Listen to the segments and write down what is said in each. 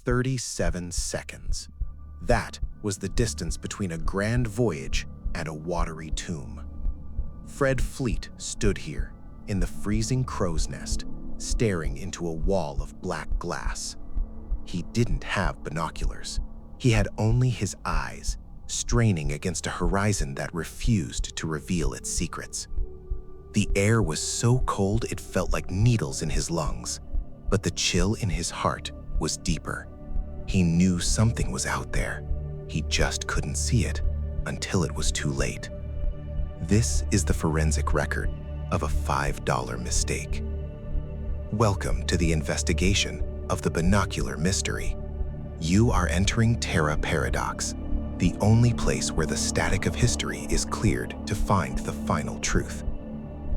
37 seconds. That was the distance between a grand voyage and a watery tomb. Fred Fleet stood here, in the freezing crow's nest, staring into a wall of black glass. He didn't have binoculars. He had only his eyes, straining against a horizon that refused to reveal its secrets. The air was so cold it felt like needles in his lungs, but the chill in his heart was deeper. He knew something was out there. He just couldn't see it until it was too late. This is the forensic record of a $5 mistake. Welcome to the investigation of the binocular mystery. You are entering Terra Paradox, the only place where the static of history is cleared to find the final truth.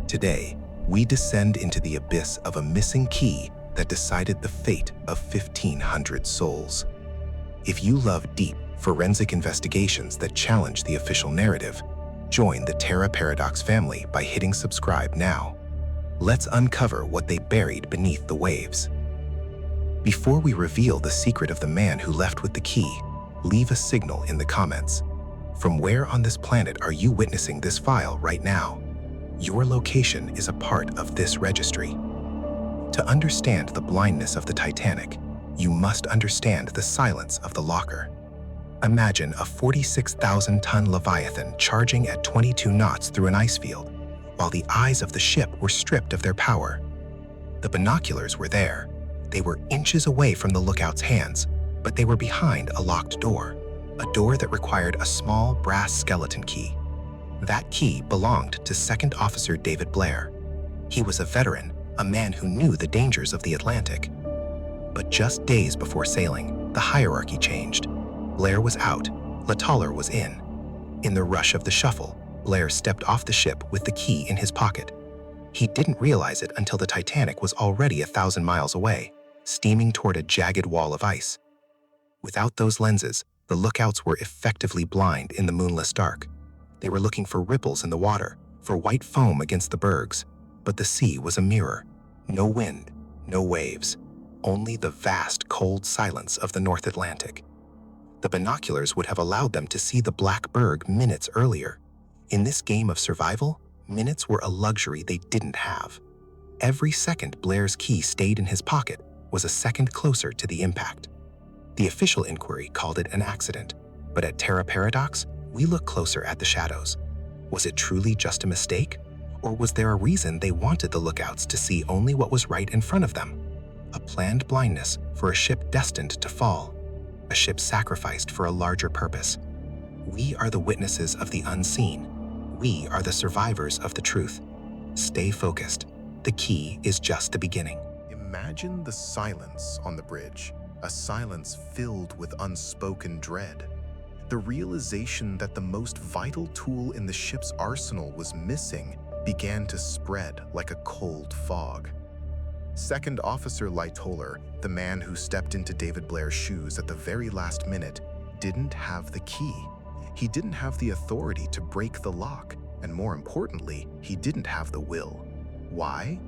Today, we descend into the abyss of a missing key that decided the fate of 1,500 souls. If you love deep, forensic investigations that challenge the official narrative, join the Terra Paradox family by hitting subscribe now. Let's uncover what they buried beneath the waves. Before we reveal the secret of the man who left with the key, leave a signal in the comments. From where on this planet are you witnessing this file right now? Your location is a part of this registry. To understand the blindness of the Titanic, you must understand the silence of the locker. Imagine a 46,000-ton Leviathan charging at 22 knots through an ice field, while the eyes of the ship were stripped of their power. The binoculars were there. They were inches away from the lookout's hands, but they were behind a locked door, a door that required a small brass skeleton key. That key belonged to Second Officer David Blair. He was a veteran, a man who knew the dangers of the Atlantic. But just days before sailing, the hierarchy changed. Blair was out, Latoller was in. In the rush of the shuffle, Blair stepped off the ship with the key in his pocket. He didn't realize it until the Titanic was already 1,000 miles away, steaming toward a jagged wall of ice. Without those lenses, the lookouts were effectively blind in the moonless dark. They were looking for ripples in the water, for white foam against the bergs, but the sea was a mirror. No wind, no waves, only the vast, cold silence of the North Atlantic. The binoculars would have allowed them to see the black berg minutes earlier. In this game of survival, minutes were a luxury they didn't have. Every second Blair's key stayed in his pocket was a second closer to the impact. The official inquiry called it an accident, but at Terra Paradox, we look closer at the shadows. Was it truly just a mistake? Or was there a reason they wanted the lookouts to see only what was right in front of them? A planned blindness for a ship destined to fall. A ship sacrificed for a larger purpose. We are the witnesses of the unseen. We are the survivors of the truth. Stay focused. The key is just the beginning. Imagine the silence on the bridge, a silence filled with unspoken dread. The realization that the most vital tool in the ship's arsenal was missing began to spread like a cold fog. Second Officer Lightoller, the man who stepped into David Blair's shoes at the very last minute, didn't have the key. He didn't have the authority to break the lock, and more importantly, he didn't have the will. Why?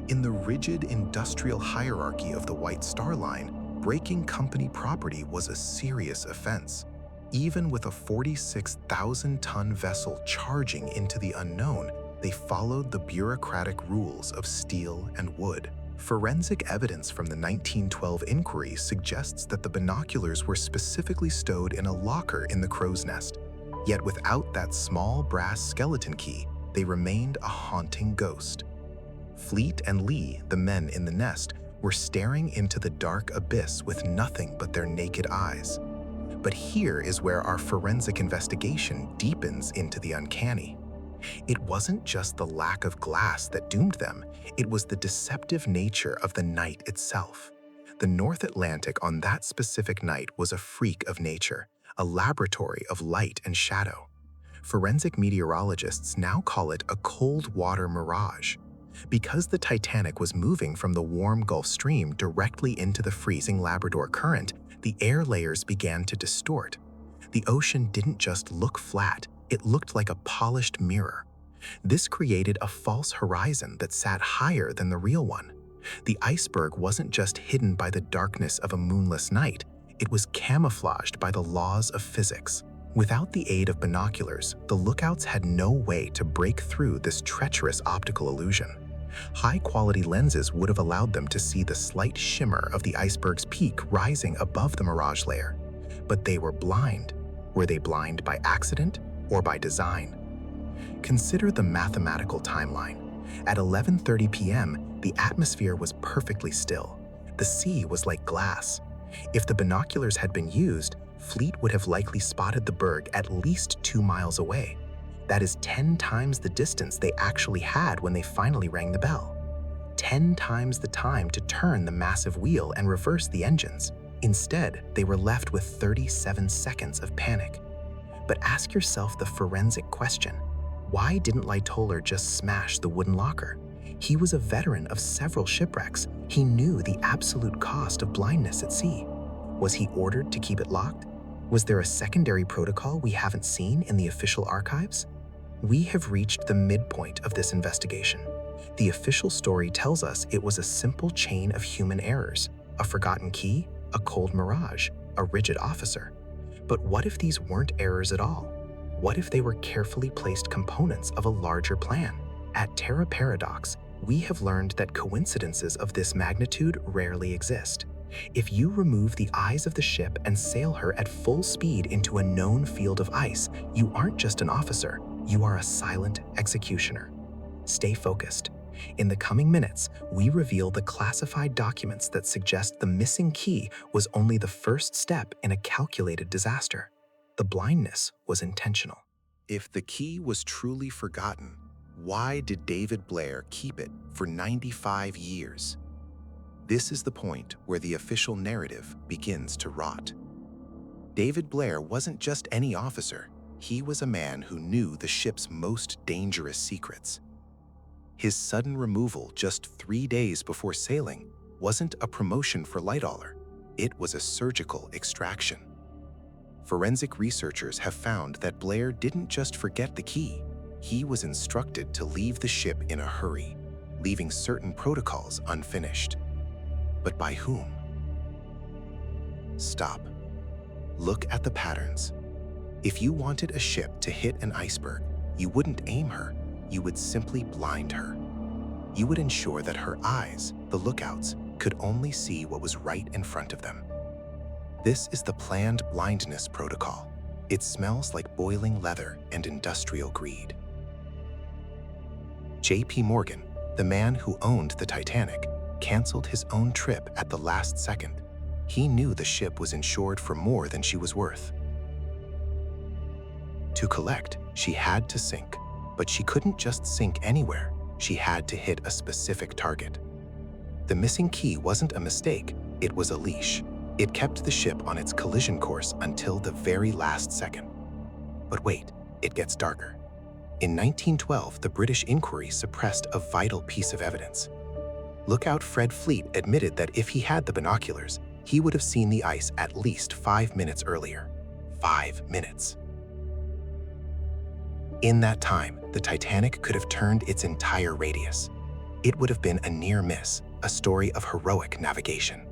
In the rigid industrial hierarchy of the White Star Line, breaking company property was a serious offense. Even with a 46,000-ton vessel charging into the unknown, they followed the bureaucratic rules of steel and wood. Forensic evidence from the 1912 inquiry suggests that the binoculars were specifically stowed in a locker in the crow's nest. Yet without that small brass skeleton key, they remained a haunting ghost. Fleet and Lee, the men in the nest, were staring into the dark abyss with nothing but their naked eyes. But here is where our forensic investigation deepens into the uncanny. It wasn't just the lack of glass that doomed them, it was the deceptive nature of the night itself. The North Atlantic on that specific night was a freak of nature, a laboratory of light and shadow. Forensic meteorologists now call it a cold water mirage. Because the Titanic was moving from the warm Gulf Stream directly into the freezing Labrador Current, the air layers began to distort. The ocean didn't just look flat, it looked like a polished mirror. This created a false horizon that sat higher than the real one. The iceberg wasn't just hidden by the darkness of a moonless night, it was camouflaged by the laws of physics. Without the aid of binoculars, the lookouts had no way to break through this treacherous optical illusion. High-quality lenses would have allowed them to see the slight shimmer of the iceberg's peak rising above the Mirage layer. But they were blind. Were they blind by accident or by design? Consider the mathematical timeline. At 11:30 p.m., the atmosphere was perfectly still. The sea was like glass. If the binoculars had been used, Fleet would have likely spotted the berg at least 2 miles away. That is 10 times the distance they actually had when they finally rang the bell. 10 times the time to turn the massive wheel and reverse the engines. Instead, they were left with 37 seconds of panic. But ask yourself the forensic question. Why didn't Lightoller just smash the wooden locker? He was a veteran of several shipwrecks. He knew the absolute cost of blindness at sea. Was he ordered to keep it locked? Was there a secondary protocol we haven't seen in the official archives? We have reached the midpoint of this investigation. The official story tells us it was a simple chain of human errors, a forgotten key, a cold mirage, a rigid officer. But what if these weren't errors at all? What if they were carefully placed components of a larger plan? At Terra Paradox, we have learned that coincidences of this magnitude rarely exist. If you remove the eyes of the ship and sail her at full speed into a known field of ice, you aren't just an officer, you are a silent executioner. Stay focused. In the coming minutes, we reveal the classified documents that suggest the missing key was only the first step in a calculated disaster. The blindness was intentional. If the key was truly forgotten, why did David Blair keep it for 95 years? This is the point where the official narrative begins to rot. David Blair wasn't just any officer. He was a man who knew the ship's most dangerous secrets. His sudden removal just 3 days before sailing wasn't a promotion for Lightoller. It was a surgical extraction. Forensic researchers have found that Blair didn't just forget the key. He was instructed to leave the ship in a hurry, leaving certain protocols unfinished. But by whom? Stop. Look at the patterns. If you wanted a ship to hit an iceberg, you wouldn't aim her, you would simply blind her. You would ensure that her eyes, the lookouts, could only see what was right in front of them. This is the planned blindness protocol. It smells like boiling leather and industrial greed. J.P. Morgan, the man who owned the Titanic, canceled his own trip at the last second. He knew the ship was insured for more than she was worth. To collect, she had to sink, but she couldn't just sink anywhere. She had to hit a specific target. The missing key wasn't a mistake, it was a leash. It kept the ship on its collision course until the very last second. But wait, it gets darker. In 1912, the British inquiry suppressed a vital piece of evidence. Lookout Fred Fleet admitted that if he had the binoculars, he would have seen the ice at least 5 minutes earlier. 5 minutes. In that time, the Titanic could have turned its entire radius. It would have been a near miss, a story of heroic navigation.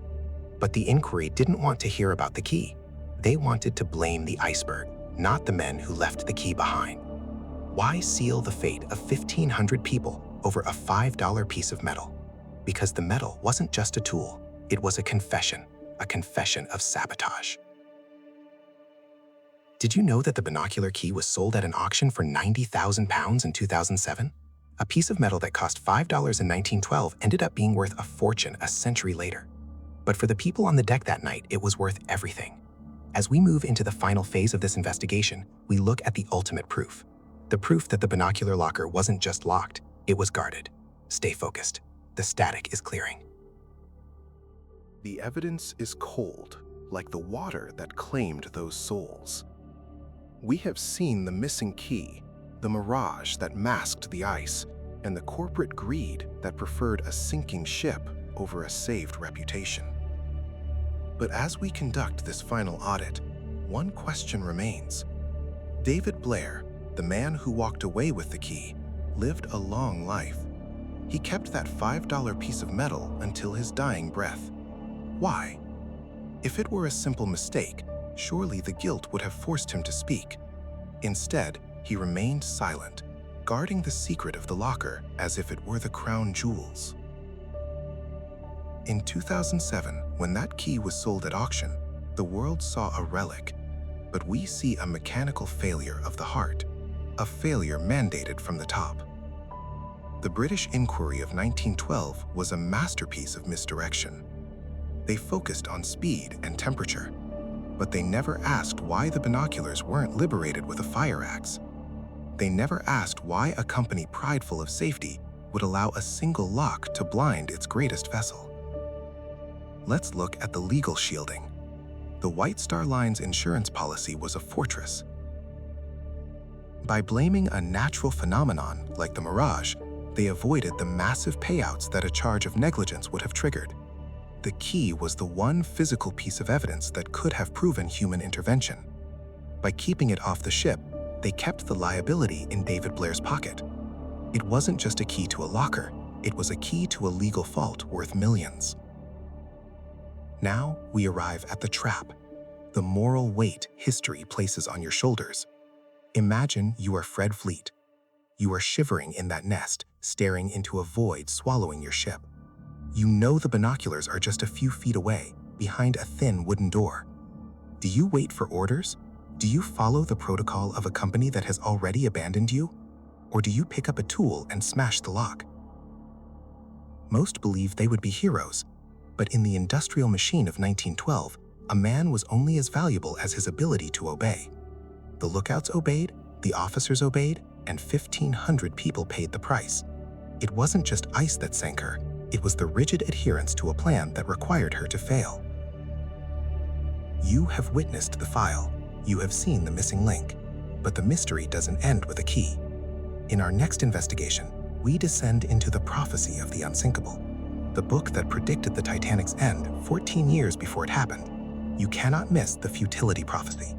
But the inquiry didn't want to hear about the key. They wanted to blame the iceberg, not the men who left the key behind. Why seal the fate of 1,500 people over a $5 piece of metal? Because the metal wasn't just a tool, it was a confession of sabotage. Did you know that the binocular key was sold at an auction for £90,000 in 2007? A piece of metal that cost $5 in 1912 ended up being worth a fortune a century later. But for the people on the deck that night, it was worth everything. As we move into the final phase of this investigation, we look at the ultimate proof. The proof that the binocular locker wasn't just locked, it was guarded. Stay focused. The static is clearing. The evidence is cold, like the water that claimed those souls. We have seen the missing key, the mirage that masked the ice, and the corporate greed that preferred a sinking ship over a saved reputation. But as we conduct this final audit, one question remains. David Blair, the man who walked away with the key, lived a long life. He kept that $5 piece of metal until his dying breath. Why? If it were a simple mistake, surely the guilt would have forced him to speak. Instead, he remained silent, guarding the secret of the locker as if it were the crown jewels. In 2007, when that key was sold at auction, the world saw a relic, but we see a mechanical failure of the heart, a failure mandated from the top. The British inquiry of 1912 was a masterpiece of misdirection. They focused on speed and temperature, but they never asked why the binoculars weren't liberated with a fire axe. They never asked why a company prideful of safety would allow a single lock to blind its greatest vessel. Let's look at the legal shielding. The White Star Line's insurance policy was a fortress. By blaming a natural phenomenon like the Mirage, they avoided the massive payouts that a charge of negligence would have triggered. The key was the one physical piece of evidence that could have proven human intervention. By keeping it off the ship, they kept the liability in David Blair's pocket. It wasn't just a key to a locker, it was a key to a legal fault worth millions. Now we arrive at the trap, the moral weight history places on your shoulders. Imagine you are Fred Fleet. You are shivering in that nest, staring into a void swallowing your ship. You know the binoculars are just a few feet away, behind a thin wooden door. Do you wait for orders? Do you follow the protocol of a company that has already abandoned you? Or do you pick up a tool and smash the lock? Most believe they would be heroes, but in the industrial machine of 1912, a man was only as valuable as his ability to obey. The lookouts obeyed, the officers obeyed, and 1,500 people paid the price. It wasn't just ice that sank her, it was the rigid adherence to a plan that required her to fail. You have witnessed the file, you have seen the missing link, but the mystery doesn't end with a key. In our next investigation, we descend into the prophecy of the unsinkable, the book that predicted the Titanic's end 14 years before it happened. You cannot miss the futility prophecy.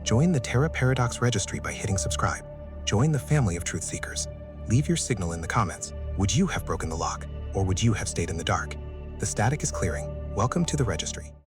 Join the Terra Paradox registry by hitting subscribe. Join the family of truth seekers. Leave your signal in the comments. Would you have broken the lock, or would you have stayed in the dark? The static is clearing. Welcome to the registry.